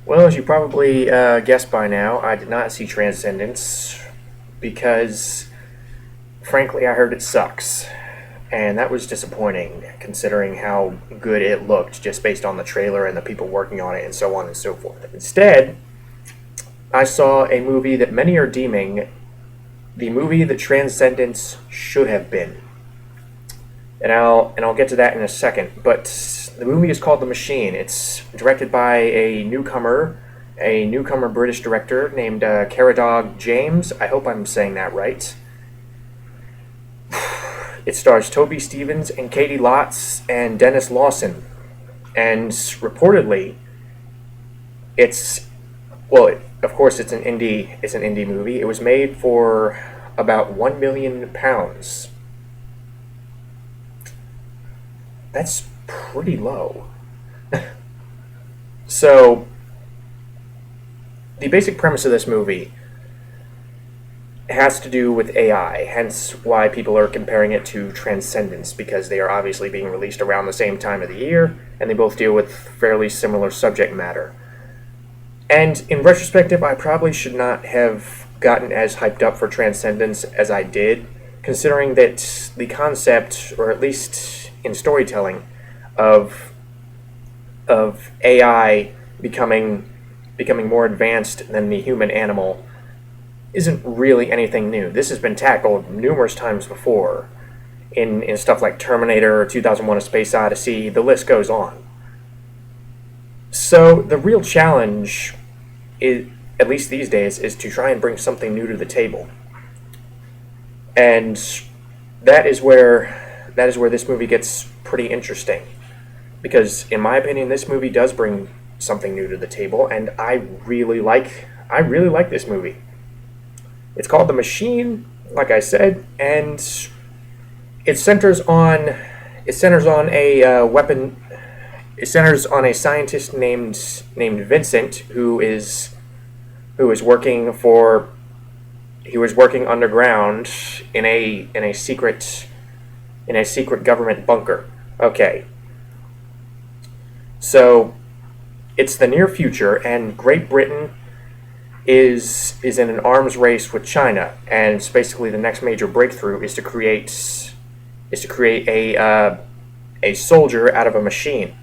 Well, as you probably guessed by now, I did not see Transcendence because, frankly, I heard it sucks. And that was disappointing, considering how good it looked just based on the trailer and the people working on it and so on and so forth. Instead, I saw a movie that many are deeming the movie that Transcendence should have been. And I'll get to that in a second. But the movie is called The Machine. It's directed by a newcomer British director named Caradog James. I hope I'm saying that right. It stars Toby Stephens and Katie Lotz and Dennis Lawson. And reportedly, it's of course, it's an indie movie. It was made for about £1 million. That's pretty low. So, the basic premise of this movie has to do with AI, hence why people are comparing it to Transcendence, because they are obviously being released around the same time of the year, and they both deal with fairly similar subject matter. And in retrospective, I probably should not have gotten as hyped up for Transcendence as I did, considering that the concept, or at least in storytelling, of AI becoming more advanced than the human animal isn't really anything new. This has been tackled numerous times before in stuff like Terminator, 2001: A Space Odyssey. The list goes on. So the real challenge, is, at least these days, is to try and bring something new to the table, and that is where this movie gets pretty interesting, because in my opinion, this movie does bring something new to the table, and I really like this movie. It's called The Machine, like I said, and it centers on a weapon. It centers on a scientist named Vincent who is working for he was working underground in a secret government bunker. Okay. So it's the near future, and Great Britain is in an arms race with China, and it's basically the next major breakthrough is to create a soldier out of a machine.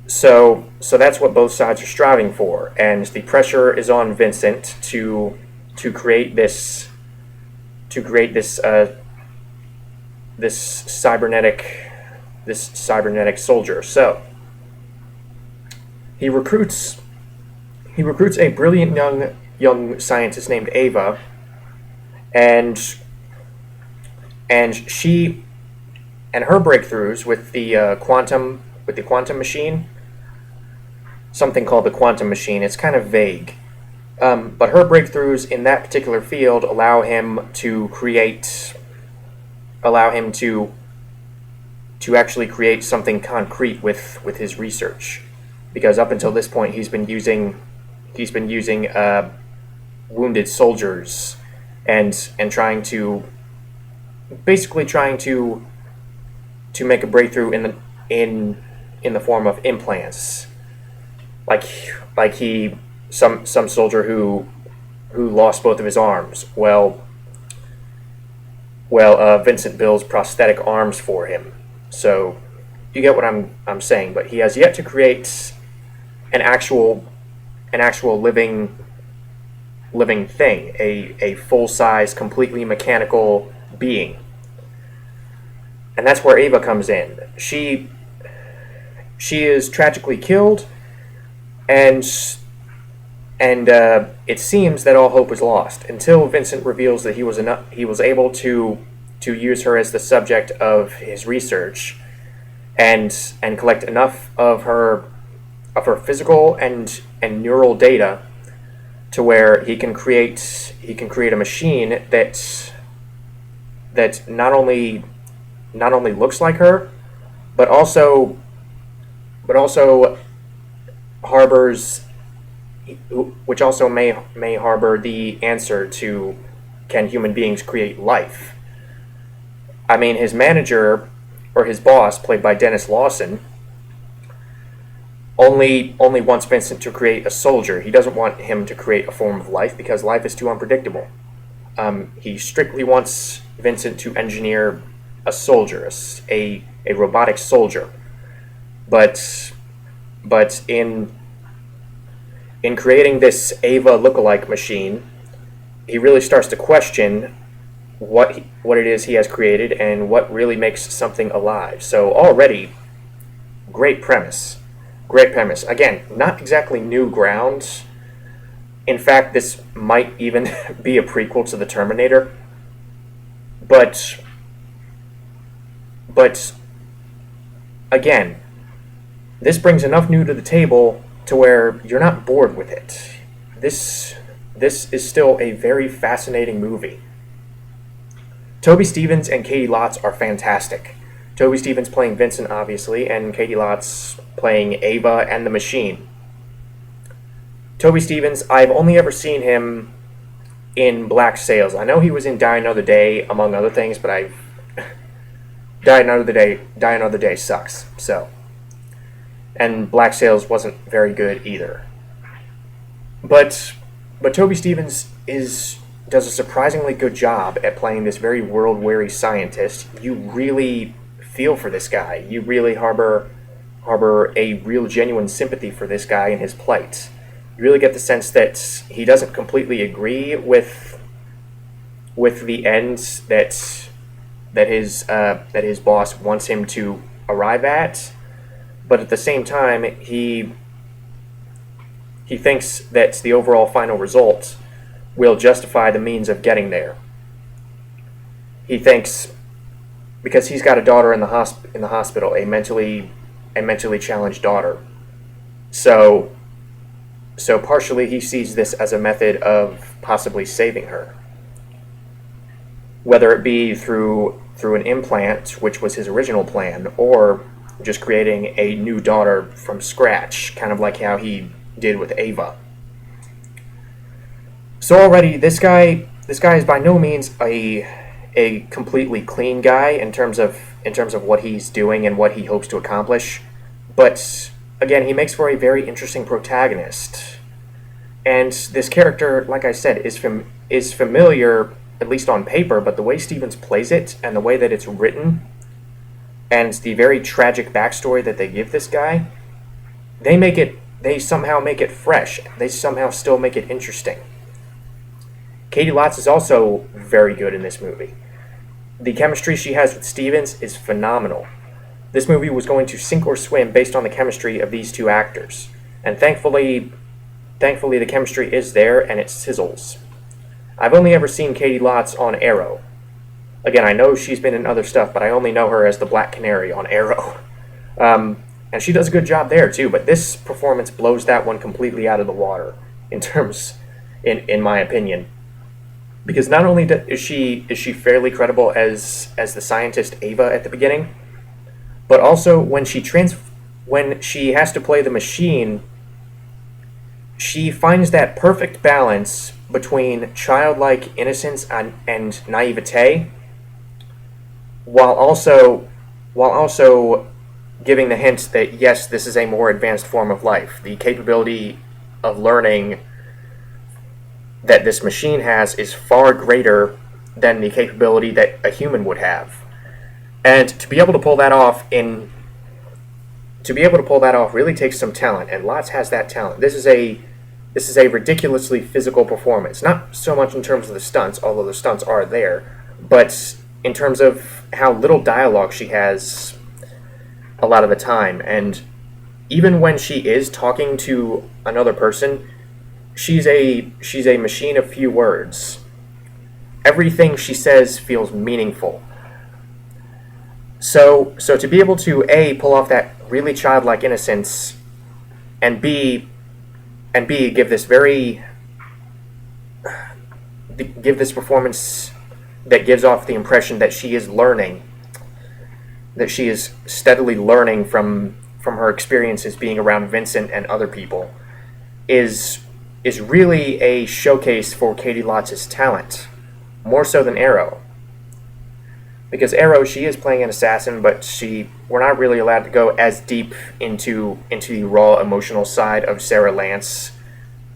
So that's what both sides are striving for, and the pressure is on Vincent to create this this cybernetic soldier. So he recruits a brilliant young scientist named Ava, and she and her breakthroughs with the quantum machine, something called the quantum machine. It's kind of vague, but her breakthroughs in that particular field allow him to actually create something concrete with his research, because up until this point he's been using wounded soldiers and trying to make a breakthrough in the form of implants, like some soldier who lost both of his arms. Vincent builds prosthetic arms for him. So you get what I'm saying. But he has yet to create an actual living thing, a full size, completely mechanical being. And that's where Ava comes in. She is tragically killed, and it seems that all hope was lost until Vincent reveals that he was able to use her as the subject of his research, and collect enough of her physical and neural data to where he can create a machine that not only looks like her, but also harbors, which also may harbor the answer to, can human beings create life? I mean, his manager, or his boss, played by Dennis Lawson, only wants Vincent to create a soldier. He doesn't want him to create a form of life because life is too unpredictable. He strictly wants Vincent to engineer a soldier, a robotic soldier. But in creating this Ava lookalike machine, he really starts to question what it is he has created and what really makes something alive. So already, great premise. Great premise. Again, not exactly new ground. In fact, this might even be a prequel to the Terminator. But again, this brings enough new to the table to where you're not bored with it. This is still a very fascinating movie. Toby Stephens and Katie Lotz are fantastic. Toby Stephens playing Vincent, obviously, and Katie Lotz playing Ava and the Machine. Toby Stephens, I've only ever seen him in Black Sails. I know he was in Die Another Day, among other things, but Die Another Day sucks. So, and Black Sails wasn't very good either. But Toby Stephens does a surprisingly good job at playing this very world-weary scientist. You really feel for this guy. You really harbor a real genuine sympathy for this guy and his plight. You really get the sense that he doesn't completely agree with the ends that his boss wants him to arrive at, but at the same time he thinks that the overall final result will justify the means of getting there. He thinks, because he's got a daughter in the hospital, a mentally challenged daughter. So partially he sees this as a method of possibly saving her. Whether it be through an implant, which was his original plan, or just creating a new daughter from scratch, kind of like how he did with Ava. So already this guy is by no means a completely clean guy in terms of what he's doing and what he hopes to accomplish, but again, he makes for a very interesting protagonist. And this character, like I said, is familiar, at least on paper, but the way Stephens plays it and the way that it's written and the very tragic backstory that they give this guy, they somehow make it fresh. They somehow still make it interesting. Katie Lotz is also very good in this movie. The chemistry she has with Stephens is phenomenal. This movie was going to sink or swim based on the chemistry of these two actors. And thankfully the chemistry is there and it sizzles. I've only ever seen Katie Lotz on Arrow. Again, I know she's been in other stuff, but I only know her as the Black Canary on Arrow. And she does a good job there too, but this performance blows that one completely out of the water in my opinion. Because not only is she fairly credible as the scientist Ava at the beginning, but also when she has to play the machine, she finds that perfect balance between childlike innocence and naivete, while also giving the hint that yes, this is a more advanced form of life. The capability of learning that this machine has is far greater than the capability that a human would have. And to be able to pull that off really takes some talent, and Lotz has that talent. This is a ridiculously physical performance. Not so much in terms of the stunts, although the stunts are there, but in terms of how little dialogue she has a lot of the time. And even when she is talking to another person, she's a machine of few words. Everything she says feels meaningful. So to be able to A, pull off that really childlike innocence, and B, give this performance that gives off the impression that she is learning, that she is steadily learning from her experiences being around Vincent and other people, is really a showcase for Katie Lotz's talent, more so than Arrow. because Arrow, she is playing an assassin, but we're not really allowed to go as deep into the raw emotional side of Sarah Lance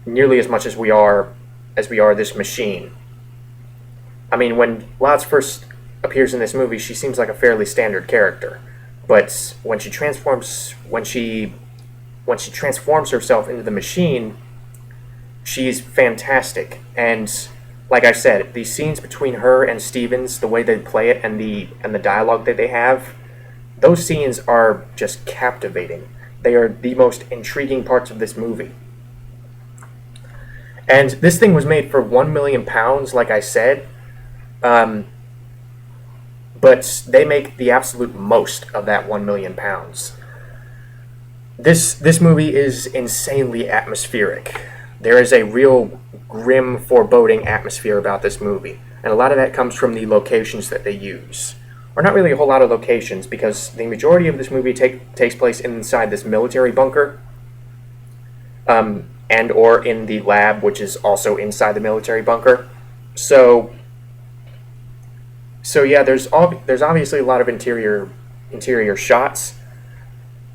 nearly as much as we are this machine. I mean, when Lance first appears in this movie, she seems like a fairly standard character, but when she transforms herself into the machine, she's fantastic. And like I said, the scenes between her and Stevens, the way they play it, and the dialogue that they have, those scenes are just captivating. They are the most intriguing parts of this movie. And this thing was made for £1 million, like I said, but they make the absolute most of that £1 million. This movie is insanely atmospheric. There is a real grim, foreboding atmosphere about this movie, and a lot of that comes from the locations that they use. Or not really a whole lot of locations, because the majority of this movie takes place inside this military bunker, and or in the lab, which is also inside the military bunker. So yeah, there's obviously a lot of interior shots,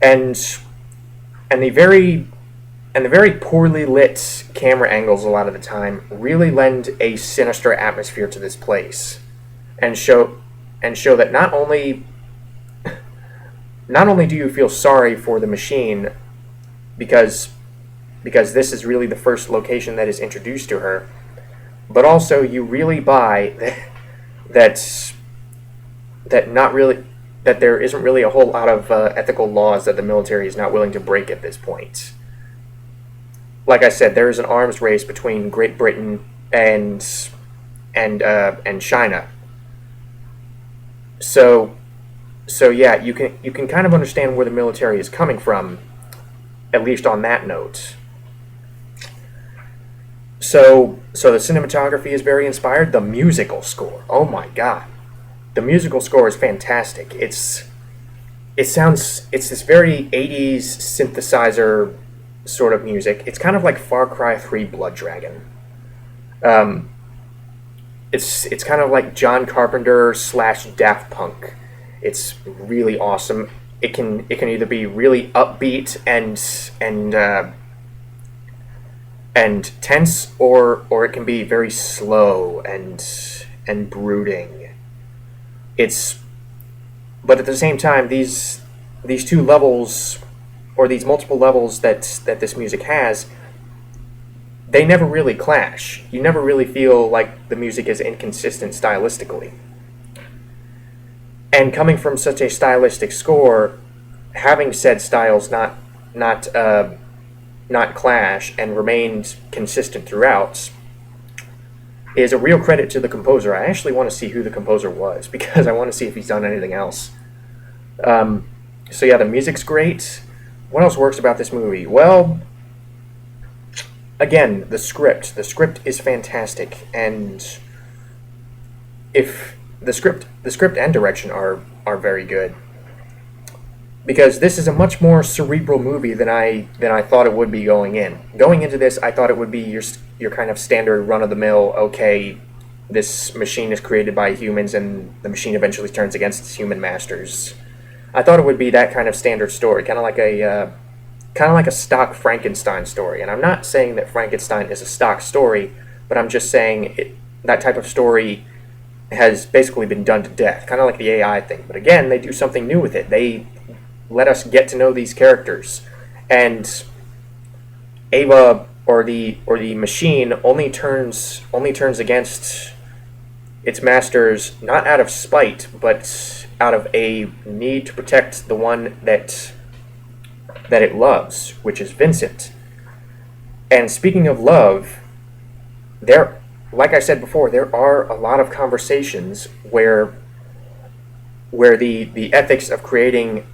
and the very poorly lit camera angles a lot of the time really lend a sinister atmosphere to this place, and show that not only do you feel sorry for the machine because this is really the first location that is introduced to her, but also you really buy that there isn't really a whole lot of ethical laws that the military is not willing to break at this point. Like I said, there is an arms race between Great Britain and China. So yeah, you can kind of understand where the military is coming from, at least on that note. So the cinematography is very inspired. The musical score, oh my god, the musical score is fantastic. It's this very 80s synthesizer sort of music. It's kind of like Far Cry 3 Blood Dragon. It's kind of like John Carpenter / Daft Punk. It's really awesome. It can either be really upbeat and tense, or it can be very slow and brooding. But at the same time, these two levels, or these multiple levels that this music has, they never really clash. You never really feel like the music is inconsistent stylistically. And coming from such a stylistic score, having said styles not clash and remained consistent throughout, is a real credit to the composer. I actually want to see who the composer was, because I want to see if he's done anything else. So yeah, the music's great. What else works about this movie? Well, again, the script. The script is fantastic, and if the script and direction are very good, because this is a much more cerebral movie than I thought it would be going in. Going into this, I thought it would be your kind of standard run-of-the-mill, okay, this machine is created by humans and the machine eventually turns against its human masters. I thought it would be that kind of standard story, kind of like a stock Frankenstein story. And I'm not saying that Frankenstein is a stock story, but I'm just saying that type of story has basically been done to death, kind of like the AI thing. But again, they do something new with it. They let us get to know these characters, and Ava, or the machine, only turns against its masters not out of spite, but out of a need to protect the one that it loves, which is Vincent. And speaking of love, like I said before, there are a lot of conversations where the ethics of creating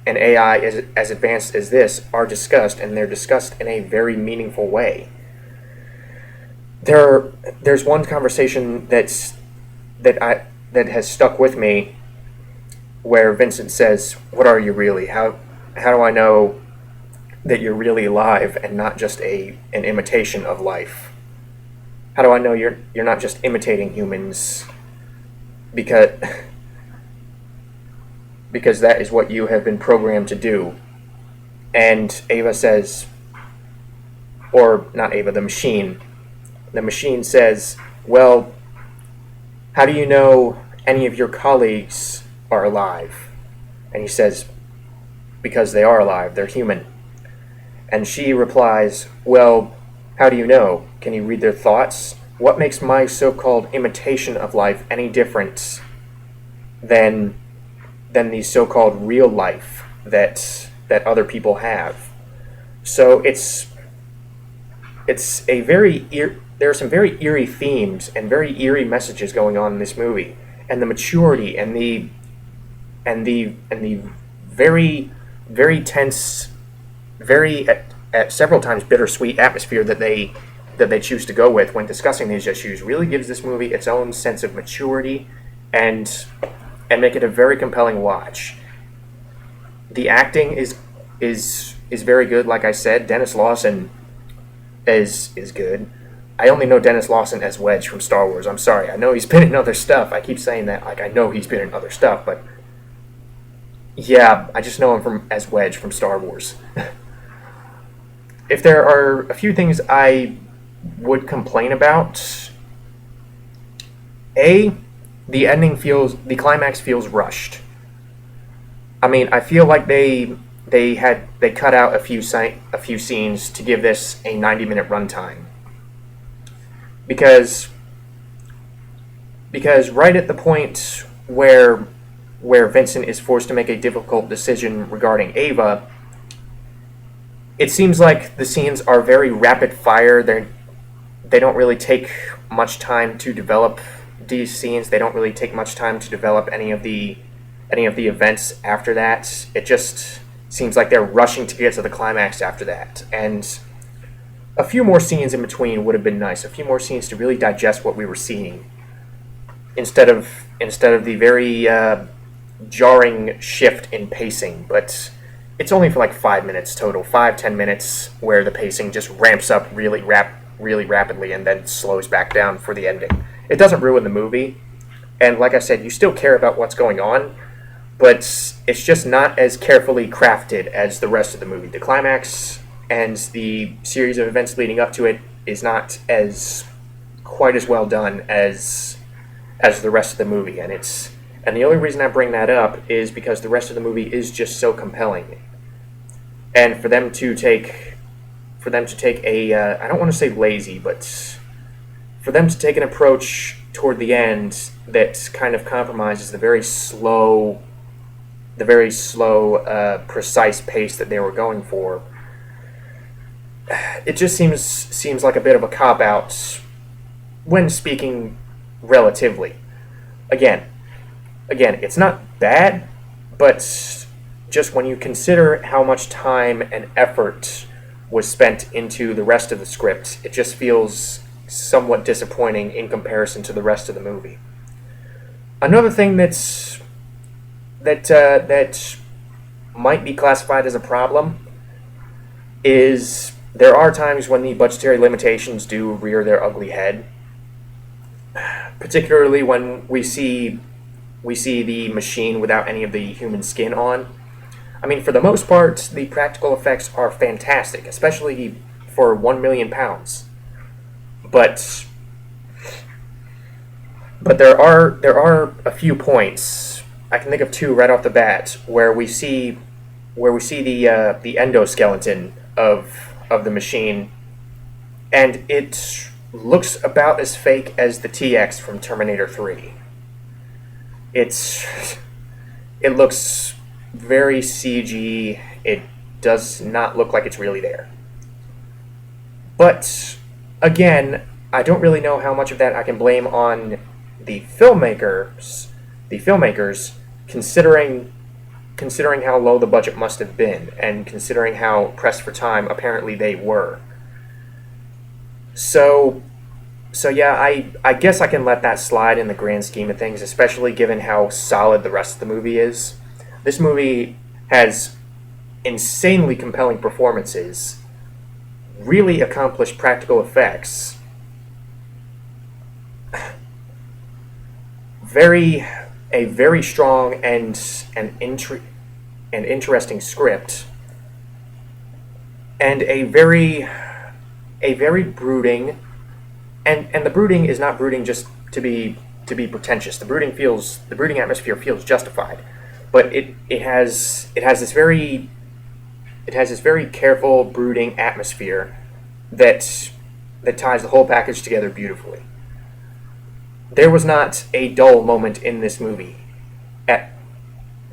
an AI as advanced as this are discussed, and they're discussed in a very meaningful way. There's one conversation that has stuck with me, where Vincent says, "What are you really? How do I know that you're really alive and not just an imitation of life? How do I know you're not just imitating humans?" Because because that is what you have been programmed to do. And Ava says, or not Ava, the machine. The machine says, well, how do you know any of your colleagues are alive? And he says, because they are alive, they're human. And she replies, well, how do you know? Can you read their thoughts? What makes my so-called imitation of life any different than the so-called real life that other people have? So it's a very there are some very eerie themes and very eerie messages going on in this movie, and the maturity and the very very tense, very at several times bittersweet atmosphere that they choose to go with when discussing these issues really gives this movie its own sense of maturity and make it a very compelling watch. The acting is very good. Like I said, Dennis Lawson is good. I only know Dennis Lawson as Wedge from Star Wars. I'm sorry. I know he's been in other stuff. I keep saying that. Like, I know he's been in other stuff, but yeah, I just know him as Wedge from Star Wars. If there are a few things I would complain about, the climax feels rushed. I mean, I feel like they cut out a few scenes to give this a 90-minute runtime. Because right at the point where Vincent is forced to make a difficult decision regarding Ava, it seems like the scenes are very rapid fire. They don't really take much time to develop these scenes. They don't really take much time to develop any of the events after that. It just seems like they're rushing to get to the climax after that. And a few more scenes in between would have been nice. A few more scenes to really digest what we were seeing, instead of the very jarring shift in pacing. But it's only for like 5 minutes total, 5-10 minutes, where the pacing just ramps up really rapidly and then slows back down for the ending. It doesn't ruin the movie, and like I said, you still care about what's going on, but it's just not as carefully crafted as the rest of the movie. The climax and the series of events leading up to it is not quite as well done as the rest of the movie, and the only reason I bring that up is because the rest of the movie is just so compelling, and for them to take a I don't want to say lazy, but for them to take an approach toward the end that kind of compromises the very slow, precise pace that they were going for. It just seems like a bit of a cop-out when speaking relatively. Again, it's not bad, but just when you consider how much time and effort was spent into the rest of the script, it just feels somewhat disappointing in comparison to the rest of the movie. Another thing that might be classified as a problem is there are times when the budgetary limitations do rear their ugly head, particularly when we see the machine without any of the human skin on. I mean, for the most part, the practical effects are fantastic, especially for £1 million. But there are a few points. I can think of two right off the bat where we see the endoskeleton of the machine, and it looks about as fake as the TX from Terminator 3. It looks very CG. It does not look like it's really there. But again, I don't really know how much of that I can blame on the filmmakers, considering how low the budget must have been, and considering how pressed for time apparently they were. So yeah, I guess I can let that slide in the grand scheme of things, especially given how solid the rest of the movie is. This movie has insanely compelling performances, really accomplished practical very a very strong and interesting script, and a very brooding, and the brooding is not brooding just to be pretentious. The brooding atmosphere feels justified, but it has this very careful brooding atmosphere that ties the whole package together beautifully. There was not a dull moment in this movie. At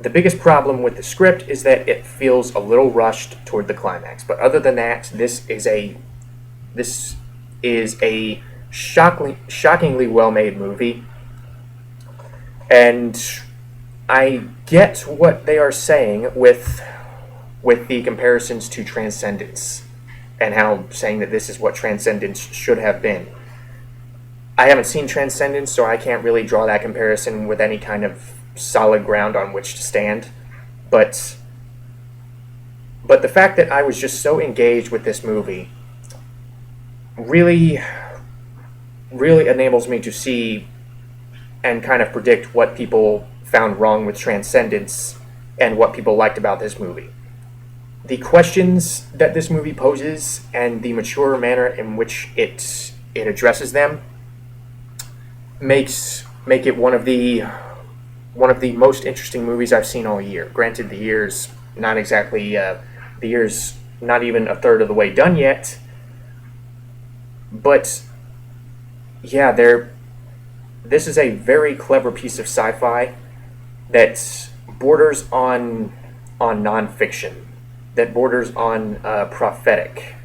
The biggest problem with the script is that it feels a little rushed toward the climax. But other than that, this is a shockingly well made movie, and I get what they are saying with the comparisons to Transcendence, and how saying that this is what Transcendence should have been. I haven't seen Transcendence, so I can't really draw that comparison with any kind of solid ground on which to stand. But the fact that I was just so engaged with this movie really enables me to see and kind of predict what people found wrong with Transcendence and what people liked about this movie. The questions that this movie poses and the mature manner in which it addresses them make it one of the most interesting movies I've seen all year. Granted, the year's not even a third of the way done yet, but yeah, this is a very clever piece of sci-fi that borders on nonfiction, that borders on prophetic,